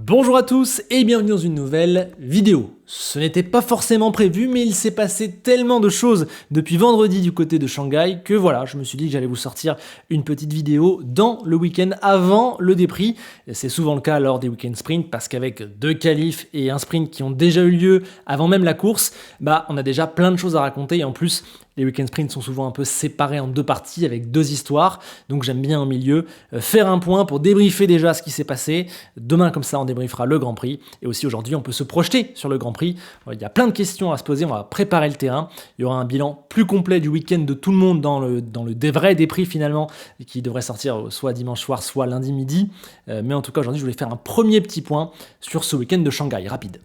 Bonjour à tous et bienvenue dans une nouvelle vidéo. Ce n'était pas forcément prévu, mais il s'est passé tellement de choses depuis vendredi du côté de Shanghai que voilà, je me suis dit que j'allais vous sortir une petite vidéo dans le week-end avant le déprix. C'est souvent le cas lors des week-end sprints parce qu'avec deux qualifs et un sprint qui ont déjà eu lieu avant même la course, on a déjà plein de choses à raconter et en plus, les week-end sprints sont souvent un peu séparés en deux parties avec deux histoires, donc j'aime bien au milieu faire un point pour débriefer déjà ce qui s'est passé. Demain comme ça on débriefera le Grand Prix et aussi aujourd'hui on peut se projeter sur le Grand Prix. Il y a plein de questions à se poser, on va préparer le terrain. Il y aura un bilan plus complet du week-end de tout le monde dans le vrai déprix finalement qui devrait sortir soit dimanche soir soit lundi midi. Mais en tout cas aujourd'hui je voulais faire un premier petit point sur ce week-end de Shanghai rapide.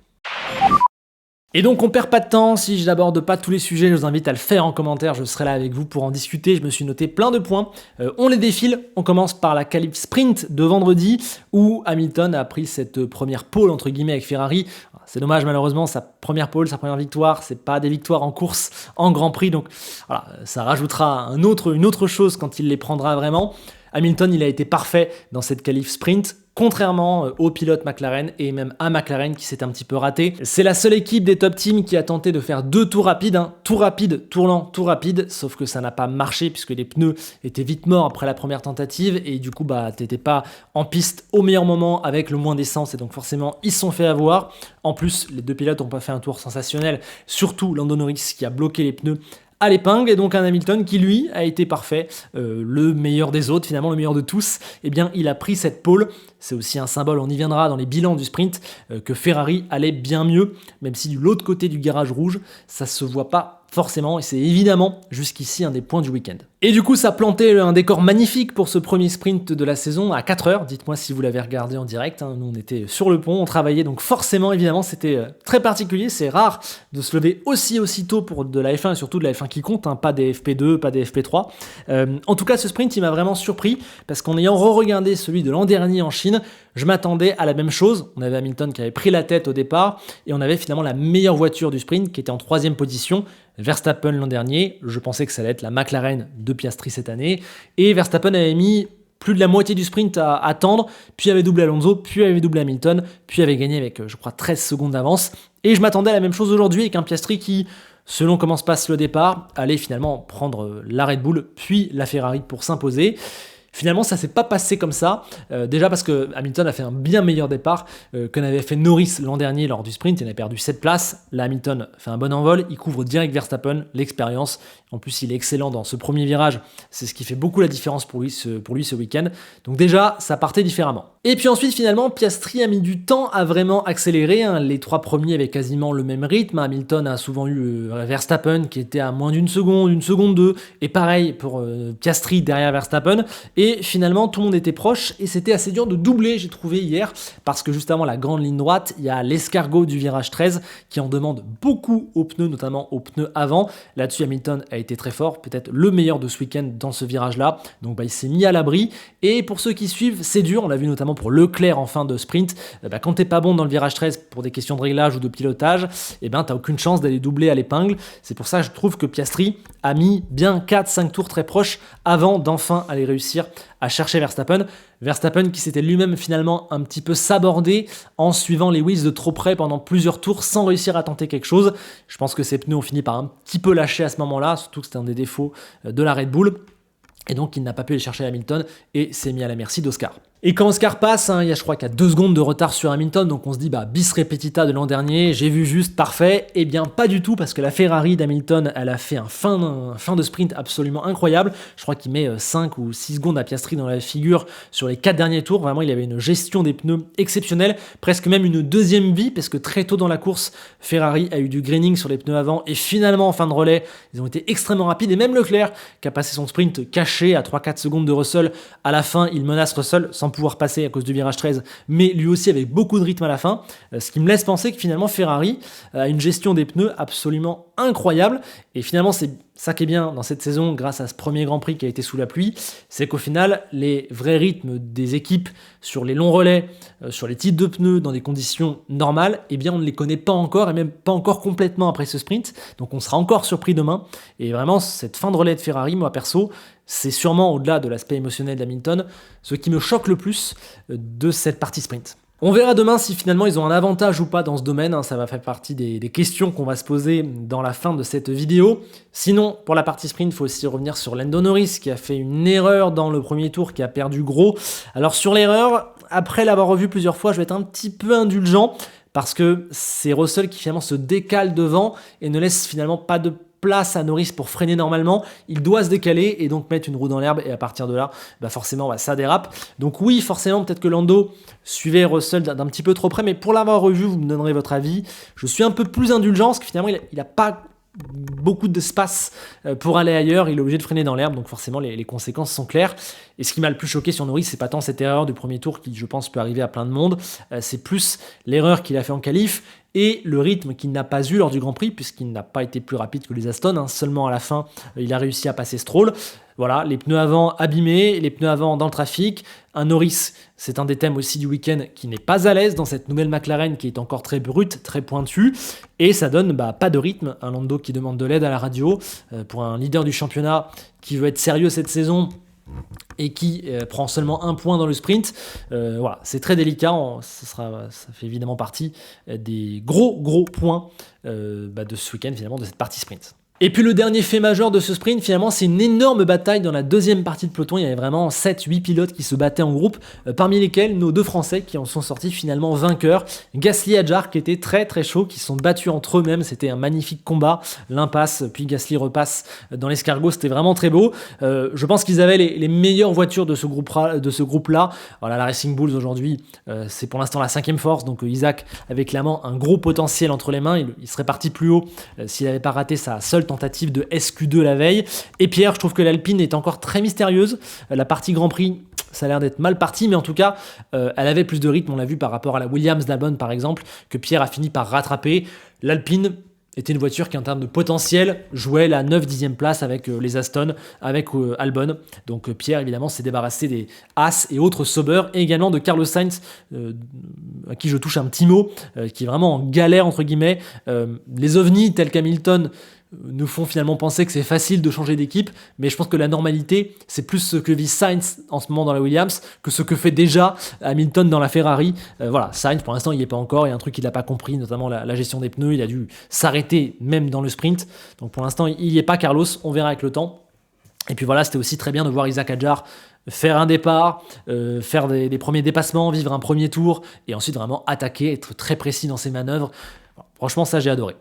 Et donc on perd pas de temps, si je n'aborde pas tous les sujets, je vous invite à le faire en commentaire, je serai là avec vous pour en discuter, je me suis noté plein de points. On les défile, on commence par la qualif sprint de vendredi où Hamilton a pris cette première pole entre guillemets avec Ferrari. C'est dommage malheureusement, sa première pole, sa première victoire, c'est pas des victoires en course, en Grand Prix, donc voilà, ça rajoutera une autre chose quand il les prendra vraiment. Hamilton, il a été parfait dans cette qualif sprint, contrairement au pilote McLaren et même à McLaren qui s'est un petit peu raté. C'est la seule équipe des top teams qui a tenté de faire deux tours rapides, tour rapide, tour lent, tour rapide, sauf que ça n'a pas marché puisque les pneus étaient vite morts après la première tentative et du coup t'étais pas en piste au meilleur moment avec le moins d'essence et donc forcément ils se sont fait avoir. En plus, les deux pilotes n'ont pas fait un tour sensationnel, surtout Lando Norris qui a bloqué les pneus à l'épingle et donc un Hamilton qui lui a été parfait, le meilleur des autres finalement, le meilleur de tous. Eh bien il a pris cette pole, c'est aussi un symbole, on y viendra dans les bilans du sprint, que Ferrari allait bien mieux, même si de l'autre côté du garage rouge ça se voit pas forcément, et c'est évidemment jusqu'ici un des points du week-end. Et du coup, ça plantait un décor magnifique pour ce premier sprint de la saison à 4h. Dites-moi si vous l'avez regardé en direct. Nous, on était sur le pont, on travaillait, donc forcément, évidemment, c'était très particulier. C'est rare de se lever aussitôt pour de la F1 et surtout de la F1 qui compte, pas des FP2, pas des FP3. En tout cas, ce sprint, il m'a vraiment surpris parce qu'en ayant re-regardé celui de l'an dernier en Chine, je m'attendais à la même chose. On avait Hamilton qui avait pris la tête au départ et on avait finalement la meilleure voiture du sprint qui était en 3e position. Verstappen l'an dernier, je pensais que ça allait être la McLaren de Piastri cette année, et Verstappen avait mis plus de la moitié du sprint à attendre, puis avait doublé Alonso, puis avait doublé Hamilton, puis avait gagné avec, je crois, 13 secondes d'avance, et je m'attendais à la même chose aujourd'hui avec un Piastri qui, selon comment se passe le départ, allait finalement prendre la Red Bull, puis la Ferrari pour s'imposer. Finalement, ça s'est pas passé comme ça, déjà parce que Hamilton a fait un bien meilleur départ que n'avait fait Norris l'an dernier lors du sprint, il a perdu 7 places, là Hamilton fait un bon envol, il couvre direct Verstappen, l'expérience, en plus il est excellent dans ce premier virage, c'est ce qui fait beaucoup la différence pour lui ce week-end, donc déjà ça partait différemment. Et puis ensuite finalement, Piastri a mis du temps à vraiment accélérer, les 3 premiers avaient quasiment le même rythme, Hamilton a souvent eu Verstappen qui était à moins d'une seconde 2, et pareil pour Piastri derrière Verstappen, et finalement, tout le monde était proche et c'était assez dur de doubler, j'ai trouvé hier, parce que juste avant la grande ligne droite, il y a l'escargot du virage 13 qui en demande beaucoup aux pneus, notamment aux pneus avant. Là-dessus, Hamilton a été très fort, peut-être le meilleur de ce week-end dans ce virage-là. Donc il s'est mis à l'abri. Et pour ceux qui suivent, c'est dur. On l'a vu notamment pour Leclerc en fin de sprint. Quand t'es pas bon dans le virage 13 pour des questions de réglage ou de pilotage, t'as aucune chance d'aller doubler à l'épingle. C'est pour ça que je trouve que Piastri a mis bien 4-5 tours très proches avant d'enfin aller réussir à chercher Verstappen. Verstappen qui s'était lui-même finalement un petit peu sabordé en suivant Lewis de trop près pendant plusieurs tours sans réussir à tenter quelque chose. Je pense que ses pneus ont fini par un petit peu lâcher à ce moment-là, surtout que c'était un des défauts de la Red Bull. Et donc il n'a pas pu aller chercher Hamilton et s'est mis à la merci d'Oscar. Et quand Oscar passe, je crois qu'il y a 2 secondes de retard sur Hamilton, donc on se dit bis repetita de l'an dernier, j'ai vu juste, parfait. Eh bien pas du tout, parce que la Ferrari d'Hamilton, elle a fait un fin de sprint absolument incroyable. Je crois qu'il met 5 ou 6 secondes à Piastri dans la figure sur les 4 derniers tours. Vraiment, il avait une gestion des pneus exceptionnelle, presque même une deuxième vie, parce que très tôt dans la course, Ferrari a eu du graining sur les pneus avant, et finalement en fin de relais, ils ont été extrêmement rapides, et même Leclerc, qui a passé son sprint caché à 3-4 secondes de Russell, à la fin, il menace Russell sans pouvoir passer à cause du virage 13, mais lui aussi avec beaucoup de rythme à la fin, ce qui me laisse penser que finalement Ferrari a une gestion des pneus absolument incroyable, et finalement c'est ça qui est bien dans cette saison grâce à ce premier Grand Prix qui a été sous la pluie, c'est qu'au final les vrais rythmes des équipes sur les longs relais, sur les types de pneus dans des conditions normales, on ne les connaît pas encore, et même pas encore complètement après ce sprint, donc on sera encore surpris demain, et vraiment cette fin de relais de Ferrari, moi perso, c'est sûrement au-delà de l'aspect émotionnel d'Hamilton, ce qui me choque le plus de cette partie sprint. On verra demain si finalement ils ont un avantage ou pas dans ce domaine, ça va faire partie des questions qu'on va se poser dans la fin de cette vidéo. Sinon, pour la partie sprint, il faut aussi revenir sur Lando Norris qui a fait une erreur dans le premier tour, qui a perdu gros. Alors sur l'erreur, après l'avoir revu plusieurs fois, je vais être un petit peu indulgent parce que c'est Russell qui finalement se décale devant et ne laisse finalement pas de place à Norris pour freiner normalement, il doit se décaler et donc mettre une roue dans l'herbe et à partir de là, forcément ça dérape. Donc oui, forcément peut-être que Lando suivait Russell d'un petit peu trop près, mais pour l'avoir revu, vous me donnerez votre avis. Je suis un peu plus indulgent parce que finalement il a pas beaucoup d'espace pour aller ailleurs, il est obligé de freiner dans l'herbe, donc forcément les conséquences sont claires. Et ce qui m'a le plus choqué sur Norris, c'est pas tant cette erreur du premier tour qui, je pense, peut arriver à plein de monde, c'est plus l'erreur qu'il a fait en qualif et le rythme qu'il n'a pas eu lors du Grand Prix, puisqu'il n'a pas été plus rapide que les Aston, seulement à la fin, il a réussi à passer Stroll. Voilà, les pneus avant abîmés, les pneus avant dans le trafic. Un Norris, c'est un des thèmes aussi du week-end, qui n'est pas à l'aise dans cette nouvelle McLaren qui est encore très brute, très pointue. Et ça donne pas de rythme. Un Lando qui demande de l'aide à la radio. Pour un leader du championnat qui veut être sérieux cette saison et qui prend seulement 1 point dans le sprint, voilà, c'est très délicat. Ça fait évidemment partie des gros points de ce week-end, finalement, de cette partie sprint. Et puis le dernier fait majeur de ce sprint, finalement, c'est une énorme bataille dans la deuxième partie de peloton. Il y avait vraiment 7-8 pilotes qui se battaient en groupe, parmi lesquels nos 2 Français qui en sont sortis finalement vainqueurs. Gasly et Hadjar qui étaient très chauds, qui se sont battus entre eux-mêmes. C'était un magnifique combat. L'un passe, puis Gasly repasse dans l'escargot. C'était vraiment très beau. Je pense qu'ils avaient les meilleures voitures de ce groupe-là. Voilà, la Racing Bulls aujourd'hui, c'est pour l'instant la 5e force. Donc Isaac avait clairement un gros potentiel entre les mains. Il serait parti plus haut s'il n'avait pas raté sa seule tentative de SQ2 la veille. Et Pierre, je trouve que l'Alpine est encore très mystérieuse. La partie Grand Prix, ça a l'air d'être mal parti, mais en tout cas, elle avait plus de rythme, on l'a vu par rapport à la Williams d'Albon par exemple, que Pierre a fini par rattraper. L'Alpine était une voiture qui, en termes de potentiel, jouait la 9-10e place avec les Aston, avec Albon. Donc Pierre, évidemment, s'est débarrassé des Haas et autres Sauber, et également de Carlos Sainz, à qui je touche un petit mot, qui est vraiment en galère, entre guillemets. Les ovnis, tels qu'Hamilton, nous font finalement penser que c'est facile de changer d'équipe, mais je pense que la normalité, c'est plus ce que vit Sainz en ce moment dans la Williams que ce que fait déjà Hamilton dans la Ferrari. Voilà, Sainz pour l'instant il n'y est pas encore, il y a un truc qu'il n'a pas compris, notamment la gestion des pneus, il a dû s'arrêter même dans le sprint, donc pour l'instant il n'y est pas Carlos, on verra avec le temps. Et puis voilà, c'était aussi très bien de voir Isaac Hadjar faire un départ, faire des premiers dépassements, vivre un premier tour, et ensuite vraiment attaquer, être très précis dans ses manœuvres. Franchement ça j'ai adoré.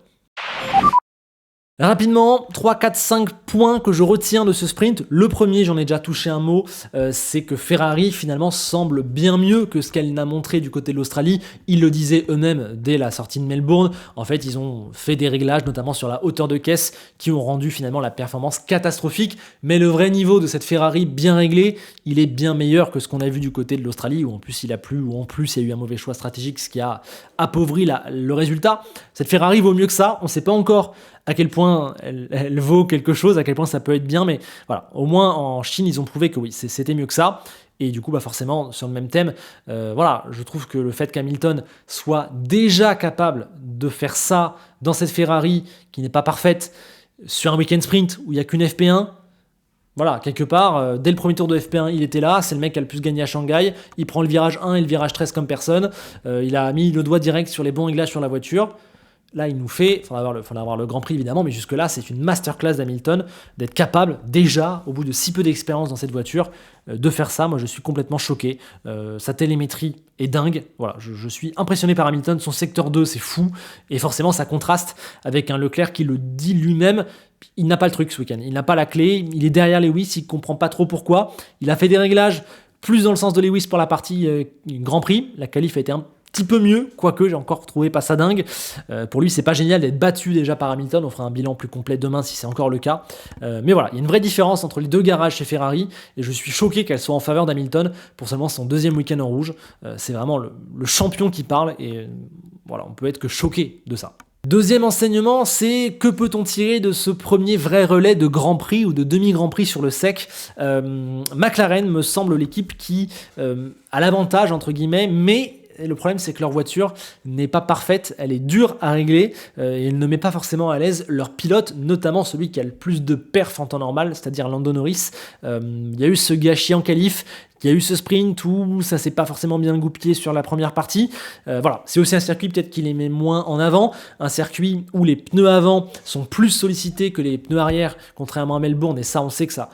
Rapidement, 3, 4, 5 points que je retiens de ce sprint. Le premier, j'en ai déjà touché un mot, c'est que Ferrari finalement semble bien mieux que ce qu'elle n'a montré du côté de l'Australie. Ils le disaient eux-mêmes dès la sortie de Melbourne. En fait, ils ont fait des réglages, notamment sur la hauteur de caisse, qui ont rendu finalement la performance catastrophique. Mais le vrai niveau de cette Ferrari bien réglée, il est bien meilleur que ce qu'on a vu du côté de l'Australie, où en plus il a plu, où en plus il y a eu un mauvais choix stratégique, ce qui a appauvri le résultat. Cette Ferrari vaut mieux que ça. On ne sait pas encore à quel point elle vaut quelque chose, à quel point ça peut être bien, mais voilà, au moins en Chine, ils ont prouvé que oui, c'était mieux que ça. Et du coup, forcément, sur le même thème, voilà, je trouve que le fait qu'Hamilton soit déjà capable de faire ça dans cette Ferrari qui n'est pas parfaite, sur un week-end sprint où il n'y a qu'une FP1, voilà, quelque part, dès le premier tour de FP1, il était là, c'est le mec qui a le plus gagné à Shanghai, il prend le virage 1 et le virage 13 comme personne, il a mis le doigt direct sur les bons réglages sur la voiture. Là, il nous fait, il faudra avoir le Grand Prix évidemment, mais jusque-là, c'est une masterclass d'Hamilton d'être capable, déjà, au bout de si peu d'expérience dans cette voiture, de faire ça. Moi, je suis complètement choqué. Sa télémétrie est dingue. Voilà, je suis impressionné par Hamilton. Son secteur 2, c'est fou. Et forcément, ça contraste avec un Leclerc qui le dit lui-même. Il n'a pas le truc ce week-end. Il n'a pas la clé. Il est derrière Lewis. Il ne comprend pas trop pourquoi. Il a fait des réglages plus dans le sens de Lewis pour la partie Grand Prix. La qualif a été un petit peu mieux, quoique j'ai encore trouvé pas ça dingue. Pour lui, c'est pas génial d'être battu déjà par Hamilton. On fera un bilan plus complet demain si c'est encore le cas. Mais voilà, il y a une vraie différence entre les deux garages chez Ferrari et je suis choqué qu'elle soit en faveur d'Hamilton pour seulement son deuxième week-end en rouge. C'est vraiment le champion qui parle et voilà, on peut être que choqué de ça. Deuxième enseignement, c'est que peut-on tirer de ce premier vrai relais de Grand Prix ou de demi-Grand Prix sur le sec. McLaren me semble l'équipe qui a l'avantage, entre guillemets, mais le problème c'est que leur voiture n'est pas parfaite, elle est dure à régler et elle ne met pas forcément à l'aise leur pilote, notamment celui qui a le plus de perf en temps normal, c'est-à-dire Lando Norris. Il y a eu ce gâchis en qualif, il y a eu ce sprint où ça s'est pas forcément bien goupillé sur la première partie. Voilà, c'est aussi un circuit peut-être qui les met moins en avant, un circuit où les pneus avant sont plus sollicités que les pneus arrière, contrairement à Melbourne, et ça on sait que ça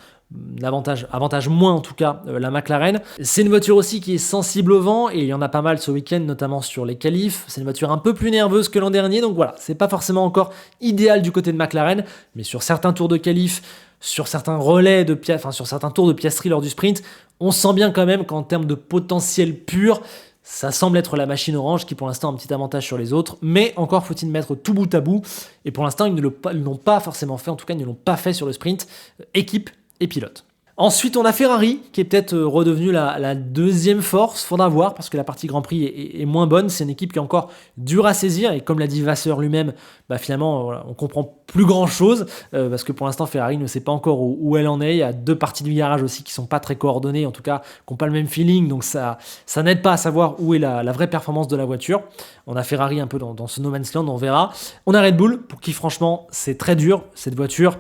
avantage moins en tout cas la McLaren. C'est une voiture aussi qui est sensible au vent et il y en a pas mal ce week-end, notamment sur les qualifs. C'est une voiture un peu plus nerveuse que l'an dernier, donc voilà, c'est pas forcément encore idéal du côté de McLaren, mais sur certains tours de qualif, sur certains relais de sur certains tours de Piastri lors du sprint, on sent bien quand même qu'en termes de potentiel pur, ça semble être la machine orange qui pour l'instant a un petit avantage sur les autres, mais encore faut-il mettre tout bout à bout, et pour l'instant ils ne l'ont pas forcément fait, en tout cas ils ne l'ont pas fait sur le sprint, équipe et pilote. Ensuite, on a Ferrari, qui est peut-être redevenu la deuxième force. Faudra voir, parce que la partie Grand Prix est moins bonne. C'est une équipe qui est encore dure à saisir. Et comme l'a dit Vasseur lui-même, finalement, voilà, on comprend plus grand-chose. Parce que pour l'instant, Ferrari ne sait pas encore où elle en est. Il y a 2 parties du garage aussi qui sont pas très coordonnées, en tout cas, qui n'ont pas le même feeling. Donc ça n'aide pas à savoir où est la vraie performance de la voiture. On a Ferrari un peu dans ce no man's land, on verra. On a Red Bull, pour qui, franchement, c'est très dur. Cette voiture,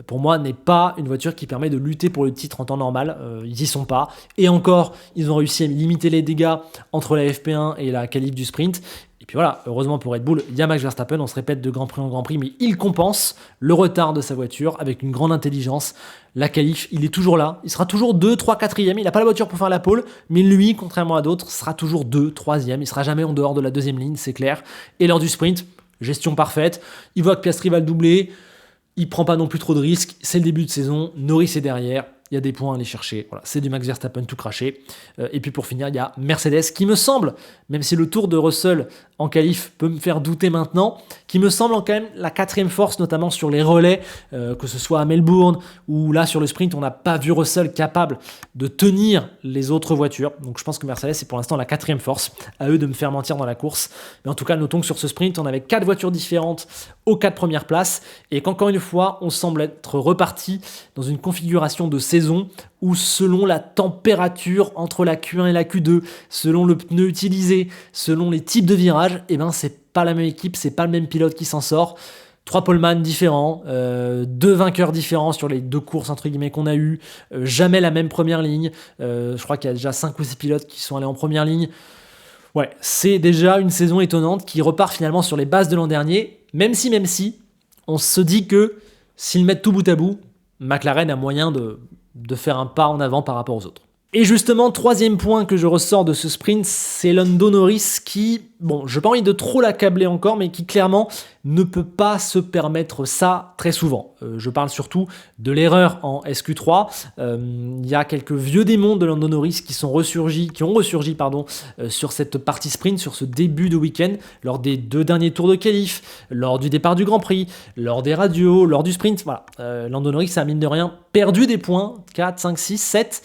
pour moi, n'est pas une voiture qui permet de lutter pour le titre en temps normal, ils y sont pas, et encore ils ont réussi à limiter les dégâts entre la FP1 et la qualif du sprint, et puis voilà, heureusement pour Red Bull, il y a Max Verstappen, on se répète de Grand Prix en Grand Prix, mais il compense le retard de sa voiture avec une grande intelligence. La qualif, il est toujours là, il sera toujours 2, 3, 4e, il n'a pas la voiture pour faire la pole, mais lui, contrairement à d'autres, sera toujours 2, 3e, il sera jamais en dehors de la 2e ligne, c'est clair, et lors du sprint, gestion parfaite, il voit que Piastri va le doubler, il prend pas non plus trop de risques, c'est le début de saison, Norris est derrière, il y a des points à aller chercher, voilà, c'est du Max Verstappen tout craché. Et puis pour finir, il y a Mercedes qui me semble, même si le tour de Russell en qualif peut me faire douter maintenant, qui me semble quand même la 4e force, notamment sur les relais, que ce soit à Melbourne ou là sur le sprint, on n'a pas vu Russell capable de tenir les autres voitures. Donc je pense que Mercedes est pour l'instant la 4e force, à eux de me faire mentir dans la course. Mais en tout cas, notons que sur ce sprint, on avait 4 voitures différentes aux 4 premières places et qu'encore une fois, on semble être reparti dans une configuration de saison où selon la température entre la Q1 et la Q2, selon le pneu utilisé, selon les types de virages, c'est pas la même équipe, c'est pas le même pilote qui s'en sort. 3 poleman différents, 2 vainqueurs différents sur les 2 courses entre guillemets qu'on a eues, jamais la même première ligne. Je crois qu'il y a déjà 5 ou 6 pilotes qui sont allés en première ligne. Ouais, c'est déjà une saison étonnante qui repart finalement sur les bases de l'an dernier, même si on se dit que s'ils mettent tout bout à bout, McLaren a moyen de faire un pas en avant par rapport aux autres. Et justement, 3e point que je ressors de ce sprint, c'est Lando Norris qui, j'ai pas envie de trop l'accabler encore, mais qui clairement ne peut pas se permettre ça très souvent. Je parle surtout de l'erreur en SQ3. Il y a quelques vieux démons de Lando Norris qui ont ressurgi sur cette partie sprint, sur ce début de week-end, lors des 2 derniers tours de qualif, lors du départ du Grand Prix, lors des radios, lors du sprint. Voilà. Lando Norris a mine de rien perdu des points, 4, 5, 6, 7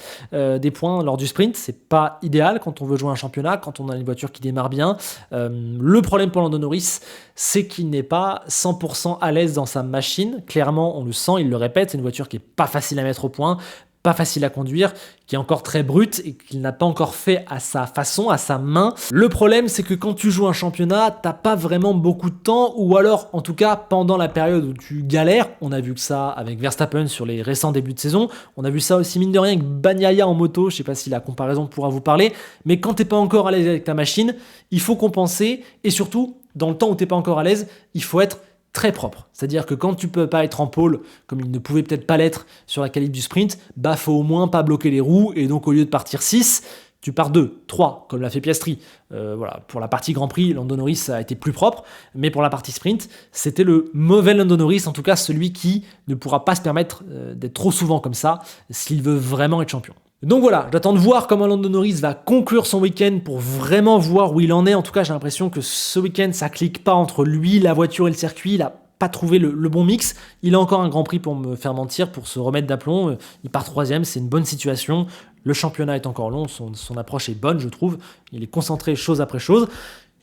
des points lors du sprint. C'est pas idéal quand on veut jouer un championnat, quand on a une voiture qui démarre bien. Le problème pour Lando Norris, c'est qu'il n'est pas 100% à l'aise dans sa machine. Clairement, on le sent, il le répète, c'est une voiture qui est pas facile à mettre au point, pas facile à conduire, qui est encore très brute et qu'il n'a pas encore fait à sa façon, à sa main. Le problème, c'est que quand tu joues un championnat, t'as pas vraiment beaucoup de temps, ou alors, en tout cas, pendant la période où tu galères, on a vu que ça avec Verstappen sur les récents débuts de saison, on a vu ça aussi, mine de rien, avec Bagnaia en moto, je sais pas si la comparaison pourra vous parler, mais quand t'es pas encore à l'aise avec ta machine, il faut compenser, et surtout, dans le temps où t'es pas encore à l'aise, il faut être très propre. C'est-à-dire que quand tu peux pas être en pôle, comme il ne pouvait peut-être pas l'être sur la qualif du sprint, faut au moins pas bloquer les roues, et donc au lieu de partir 6, tu pars 2, 3, comme l'a fait Piastri. Voilà. Pour la partie Grand Prix, Lando Norris a été plus propre, mais pour la partie sprint, c'était le mauvais Lando Norris, en tout cas celui qui ne pourra pas se permettre d'être trop souvent comme ça, s'il veut vraiment être champion. Donc voilà, j'attends de voir comment Lando Norris va conclure son week-end pour vraiment voir où il en est. En tout cas, j'ai l'impression que ce week-end, ça clique pas entre lui, la voiture et le circuit. Il a pas trouvé le bon mix. Il a encore un Grand Prix pour me faire mentir, pour se remettre d'aplomb. Il part 3e, c'est une bonne situation. Le championnat est encore long, son approche est bonne, je trouve. Il est concentré chose après chose.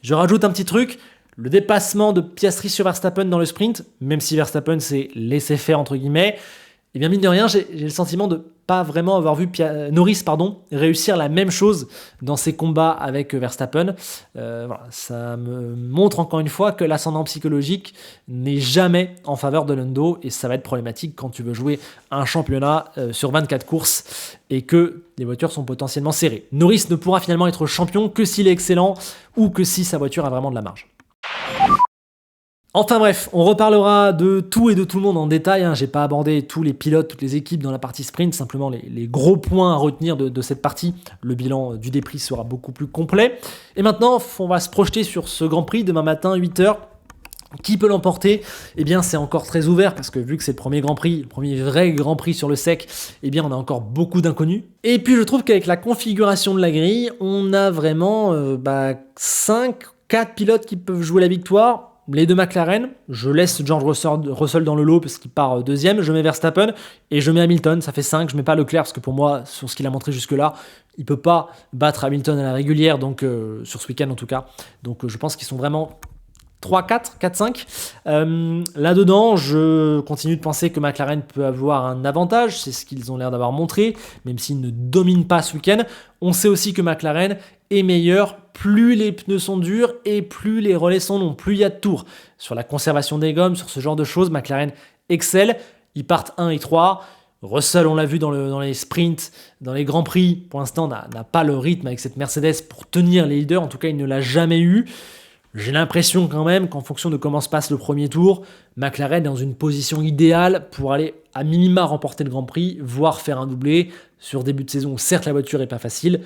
Je rajoute un petit truc. Le dépassement de Piastri sur Verstappen dans le sprint, même si Verstappen s'est laissé faire entre guillemets, Et bien mine de rien, j'ai le sentiment de pas vraiment avoir vu Norris réussir la même chose dans ses combats avec Verstappen. Voilà, ça me montre encore une fois que l'ascendant psychologique n'est jamais en faveur de Lando et ça va être problématique quand tu veux jouer un championnat sur 24 courses et que les voitures sont potentiellement serrées. Norris ne pourra finalement être champion que s'il est excellent ou que si sa voiture a vraiment de la marge. Enfin bref, on reparlera de tout et de tout le monde en détail. J'ai pas abordé tous les pilotes, toutes les équipes dans la partie sprint, simplement les gros points à retenir de cette partie. Le bilan du dépris sera beaucoup plus complet. Et maintenant, on va se projeter sur ce Grand Prix demain matin, 8h. Qui peut l'emporter? Eh bien, c'est encore très ouvert parce que vu que c'est le premier Grand Prix, le premier vrai Grand Prix sur le sec, eh bien, on a encore beaucoup d'inconnus. Et puis, je trouve qu'avec la configuration de la grille, on a vraiment 4 pilotes qui peuvent jouer la victoire. Les deux McLaren, je laisse George Russell dans le lot parce qu'il part deuxième, je mets Verstappen et je mets Hamilton, ça fait 5, je mets pas Leclerc parce que pour moi, sur ce qu'il a montré jusque-là, il peut pas battre Hamilton à la régulière, donc sur ce week-end en tout cas. Donc je pense qu'ils sont vraiment 3, 4, 4, 5. Là-dedans, je continue de penser que McLaren peut avoir un avantage, c'est ce qu'ils ont l'air d'avoir montré, même s'ils ne dominent pas ce week-end. On sait aussi que McLaren est meilleur, plus les pneus sont durs et plus les relais sont longs, plus il y a de tours. Sur la conservation des gommes, sur ce genre de choses, McLaren excelle. Ils partent 1 et 3. Russell, on l'a vu dans les sprints, dans les grands prix, pour l'instant n'a pas le rythme avec cette Mercedes pour tenir les leaders, en tout cas il ne l'a jamais eu. J'ai l'impression quand même qu'en fonction de comment se passe le premier tour, McLaren est dans une position idéale pour aller à minima remporter le Grand Prix, voire faire un doublé sur début de saison. Certes, la voiture n'est pas facile,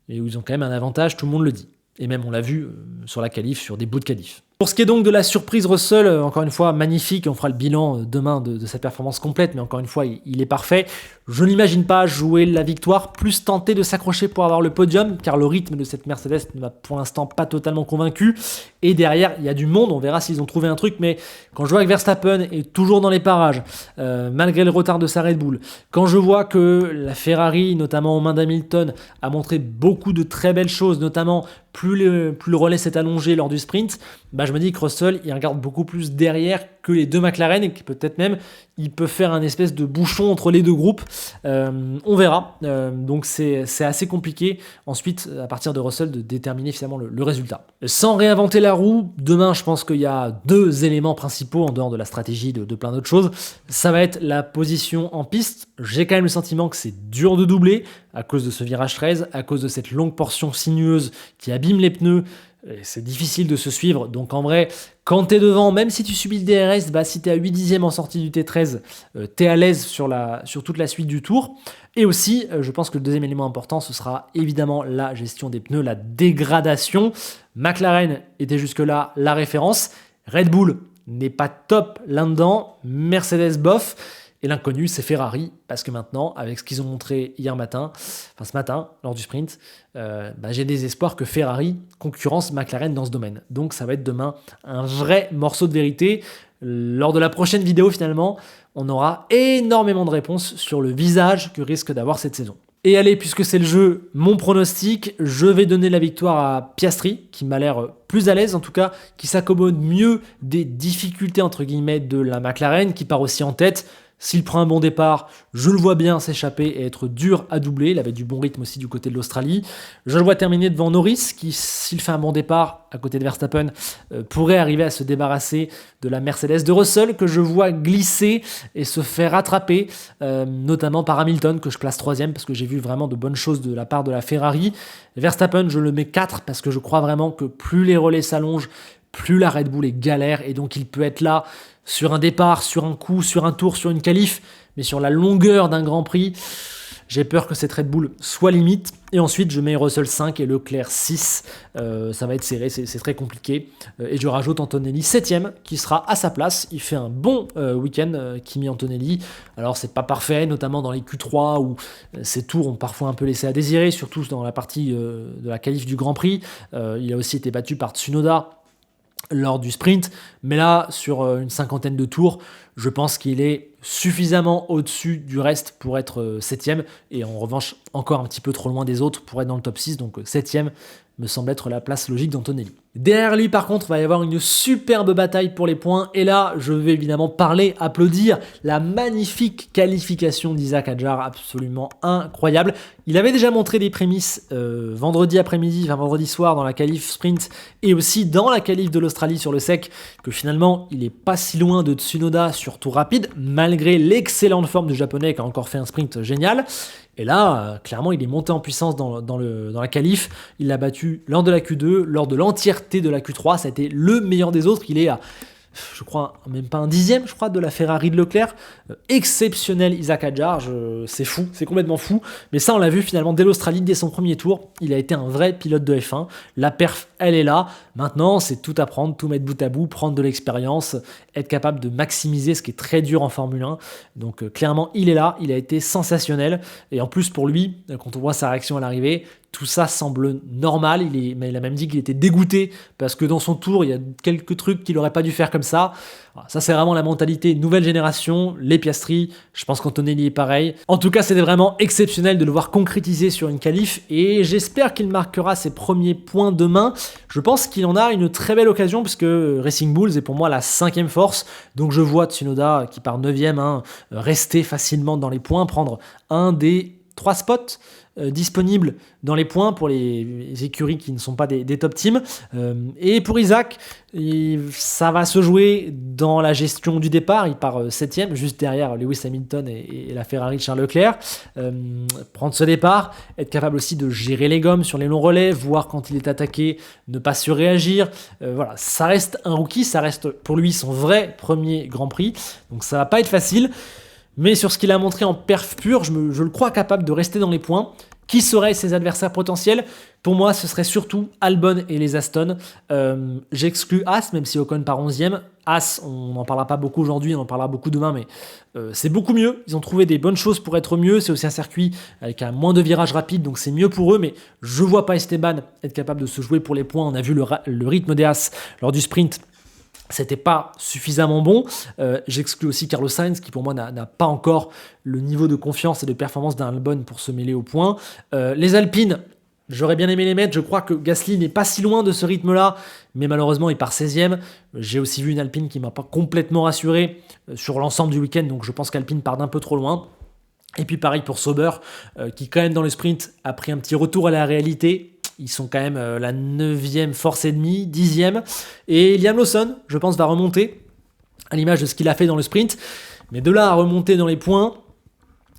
mais où ils ont quand même un avantage, tout le monde le dit. Et même on l'a vu sur la qualif, sur des bouts de qualif. Pour ce qui est donc de la surprise Russell, encore une fois magnifique, on fera le bilan demain de cette performance complète, mais encore une fois il est parfait. Je n'imagine pas jouer la victoire, plus tenter de s'accrocher pour avoir le podium, car le rythme de cette Mercedes ne m'a pour l'instant pas totalement convaincu. Et derrière, il y a du monde, on verra s'ils ont trouvé un truc, mais quand je vois que Verstappen est toujours dans les parages, malgré le retard de sa Red Bull, quand je vois que la Ferrari, notamment aux mains d'Hamilton, a montré beaucoup de très belles choses, notamment plus le relais s'est allongé lors du sprint, je me dis que Russell, il regarde beaucoup plus derrière que les deux McLaren et que peut-être même il peut faire un espèce de bouchon entre les deux groupes. On verra. Donc c'est assez compliqué ensuite, à partir de Russell, de déterminer finalement le résultat. Sans réinventer la roue, demain, je pense qu'il y a 2 éléments principaux en dehors de la stratégie, de plein d'autres choses. Ça va être la position en piste. J'ai quand même le sentiment que c'est dur de doubler à cause de ce virage 13, à cause de cette longue portion sinueuse qui abîme les pneus. C'est difficile de se suivre, donc en vrai, quand t'es devant, même si tu subis le DRS, si t'es à 8 dixièmes en sortie du T13, t'es à l'aise sur toute la suite du tour. Et aussi, je pense que le deuxième élément important, ce sera évidemment la gestion des pneus, la dégradation. McLaren était jusque-là la référence, Red Bull n'est pas top là-dedans, Mercedes bof. Et l'inconnu, c'est Ferrari, parce que maintenant, avec ce qu'ils ont montré ce matin, lors du sprint, j'ai des espoirs que Ferrari concurrence McLaren dans ce domaine. Donc ça va être demain un vrai morceau de vérité. Lors de la prochaine vidéo, finalement, on aura énormément de réponses sur le visage que risque d'avoir cette saison. Et allez, puisque c'est le jeu, mon pronostic, je vais donner la victoire à Piastri, qui m'a l'air plus à l'aise, en tout cas, qui s'accommode mieux des difficultés, entre guillemets, de la McLaren, qui part aussi en tête. S'il prend un bon départ, je le vois bien s'échapper et être dur à doubler. Il avait du bon rythme aussi du côté de l'Australie. Je le vois terminer devant Norris, qui, s'il fait un bon départ à côté de Verstappen, pourrait arriver à se débarrasser de la Mercedes de Russell, que je vois glisser et se faire rattraper, notamment par Hamilton, que je place 3e, parce que j'ai vu vraiment de bonnes choses de la part de la Ferrari. Verstappen, je le mets 4, parce que je crois vraiment que plus les relais s'allongent, plus la Red Bull est galère, et donc il peut être là sur un départ, sur un coup, sur un tour, sur une qualif, mais sur la longueur d'un Grand Prix, j'ai peur que cette Red Bull soit limite. Et ensuite, je mets Russell 5 et Leclerc 6. Ça va être serré, c'est très compliqué. Et je rajoute Antonelli 7e, qui sera à sa place. Il fait un bon week-end, Kimi Antonelli. Alors, c'est pas parfait, notamment dans les Q3, où ses tours ont parfois un peu laissé à désirer, surtout dans la partie de la qualif du Grand Prix. Il a aussi été battu par Tsunoda lors du sprint, mais là, sur une 50aine de tours, je pense qu'il est suffisamment au-dessus du reste pour être 7e, et en revanche, encore un petit peu trop loin des autres pour être dans le top 6, donc 7e, me semble être la place logique d'Antonelli. Derrière lui, par contre, il va y avoir une superbe bataille pour les points. Et là, je vais évidemment parler, applaudir la magnifique qualification d'Isaac Hadjar, absolument incroyable. Il avait déjà montré des prémices vendredi après-midi, enfin vendredi soir dans la qualif sprint et aussi dans la qualif de l'Australie sur le sec, que finalement, il est pas si loin de Tsunoda sur tour rapide, malgré l'excellente forme du japonais qui a encore fait un sprint génial. Et là, clairement, il est monté en puissance dans la qualif. Il l'a battu lors de la Q2, lors de l'entièreté de la Q3. Ça a été le meilleur des autres. Il est à, je crois, même pas un dixième, je crois, de la Ferrari de Leclerc. Exceptionnel Isaac Hadjar, c'est fou, c'est complètement fou. Mais ça, on l'a vu finalement dès l'Australie, dès son premier tour. Il a été un vrai pilote de F1. La perf, elle est là. Maintenant, c'est tout apprendre, tout mettre bout à bout, prendre de l'expérience, être capable de maximiser ce qui est très dur en Formule 1. Donc clairement, il est là, il a été sensationnel. Et en plus, pour lui, quand on voit sa réaction à l'arrivée, tout ça semble normal. Mais il a même dit qu'il était dégoûté parce que dans son tour, il y a quelques trucs qu'il n'aurait pas dû faire comme ça. Voilà, ça, c'est vraiment la mentalité nouvelle génération, les Piastri. Je pense qu'Antonelli est pareil. En tout cas, c'était vraiment exceptionnel de le voir concrétiser sur une qualif et j'espère qu'il marquera ses premiers points demain. Je pense qu'il en a une très belle occasion puisque Racing Bulls est pour moi la 5e force. Donc je vois Tsunoda qui part 9e rester facilement dans les points, prendre un des 3 spots disponibles dans les points pour les écuries qui ne sont pas des top teams. Et pour Isaac, ça va se jouer dans la gestion du départ. Il part 7e, juste derrière Lewis Hamilton et la Ferrari de Charles Leclerc. Prendre ce départ, être capable aussi de gérer les gommes sur les longs relais, voir quand il est attaqué, ne pas surréagir. Voilà, ça reste un rookie, ça reste pour lui son vrai premier Grand Prix. Donc ça va pas être facile. Mais sur ce qu'il a montré en perf pur, je le crois capable de rester dans les points. Qui seraient ses adversaires potentiels? Pour moi, ce serait surtout Albon et les Aston. J'exclus Haas, même si Ocon part 11e. Haas, on n'en parlera pas beaucoup aujourd'hui, on en parlera beaucoup demain, mais c'est beaucoup mieux. Ils ont trouvé des bonnes choses pour être mieux. C'est aussi un circuit avec un moins de virages rapides, donc c'est mieux pour eux. Mais je ne vois pas Esteban être capable de se jouer pour les points. On a vu le rythme des Haas lors du sprint. C'était pas suffisamment bon. J'exclus aussi Carlos Sainz qui pour moi n'a pas encore le niveau de confiance et de performance d'un Albon pour se mêler au point. Les Alpines, j'aurais bien aimé les mettre. Je crois que Gasly n'est pas si loin de ce rythme-là, mais malheureusement il part 16e. J'ai aussi vu une Alpine qui m'a pas complètement rassuré sur l'ensemble du week-end, donc je pense qu'Alpine part d'un peu trop loin. Et puis pareil pour Sauber, qui quand même dans le sprint a pris un petit retour à la réalité. Ils sont quand même la 9e force et demie, 10e. Et Liam Lawson, je pense, va remonter à l'image de ce qu'il a fait dans le sprint. Mais de là à remonter dans les points,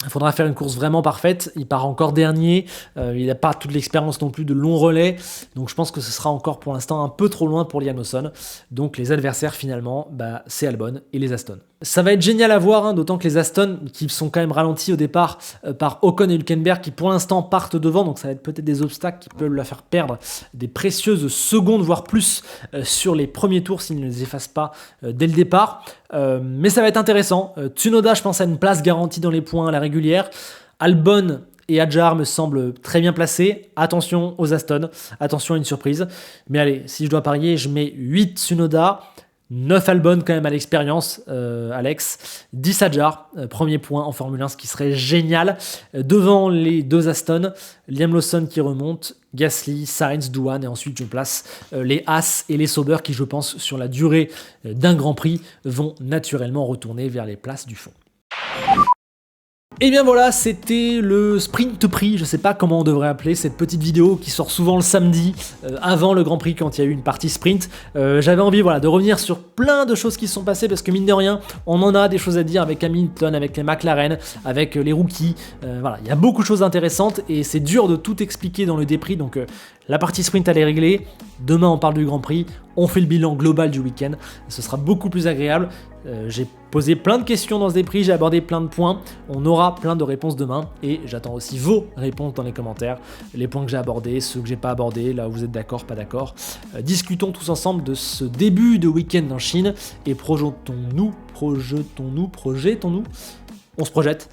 il faudra faire une course vraiment parfaite. Il part encore dernier. Il n'a pas toute l'expérience non plus de long relais. Donc je pense que ce sera encore pour l'instant un peu trop loin pour Liam Lawson. Donc les adversaires finalement, c'est Albon et les Aston. Ça va être génial à voir, d'autant que les Aston, qui sont quand même ralentis au départ par Ocon et Hülkenberg, qui pour l'instant partent devant, donc ça va être peut-être des obstacles qui peuvent la faire perdre des précieuses secondes, voire plus, sur les premiers tours s'ils ne les effacent pas dès le départ. Mais ça va être intéressant. Tsunoda, je pense, a une place garantie dans les points à la régulière. Albon et Hadjar me semblent très bien placés. Attention aux Aston, attention à une surprise. Mais allez, si je dois parier, je mets 8 Tsunoda, 9 Albon quand même à l'expérience, Alex. 10 Hadjar, premier point en Formule 1, ce qui serait génial. Devant les 2 Aston, Liam Lawson qui remonte, Gasly, Sainz, Doohan, et ensuite je place les Haas et les Sauber qui, je pense, sur la durée d'un Grand Prix, vont naturellement retourner vers les places du fond. Et bien voilà, c'était le sprint prix, je sais pas comment on devrait appeler cette petite vidéo qui sort souvent le samedi avant le Grand Prix quand il y a eu une partie sprint. J'avais envie de revenir sur plein de choses qui se sont passées parce que mine de rien, on en a des choses à dire avec Hamilton, avec les McLaren, avec les rookies. Il y a beaucoup de choses intéressantes et c'est dur de tout expliquer dans le déprix, donc la partie sprint elle est réglée. Demain on parle du Grand Prix, on fait le bilan global du week-end, ce sera beaucoup plus agréable. J'ai posé plein de questions dans ce déprix, j'ai abordé plein de points, on aura plein de réponses demain et j'attends aussi vos réponses dans les commentaires, les points que j'ai abordés, ceux que j'ai pas abordés, là où vous êtes d'accord, pas d'accord. Discutons tous ensemble de ce début de week-end en Chine et projetons-nous, on se projette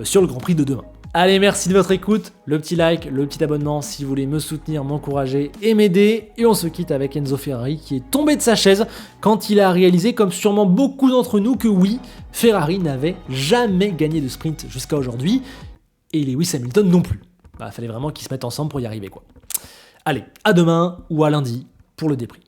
sur le Grand Prix de demain. Allez, merci de votre écoute, le petit like, le petit abonnement si vous voulez me soutenir, m'encourager et m'aider. Et on se quitte avec Enzo Ferrari qui est tombé de sa chaise quand il a réalisé, comme sûrement beaucoup d'entre nous, que oui, Ferrari n'avait jamais gagné de sprint jusqu'à aujourd'hui et Lewis Hamilton non plus. Fallait vraiment qu'ils se mettent ensemble pour y arriver, quoi. Allez, à demain ou à lundi pour le débrief.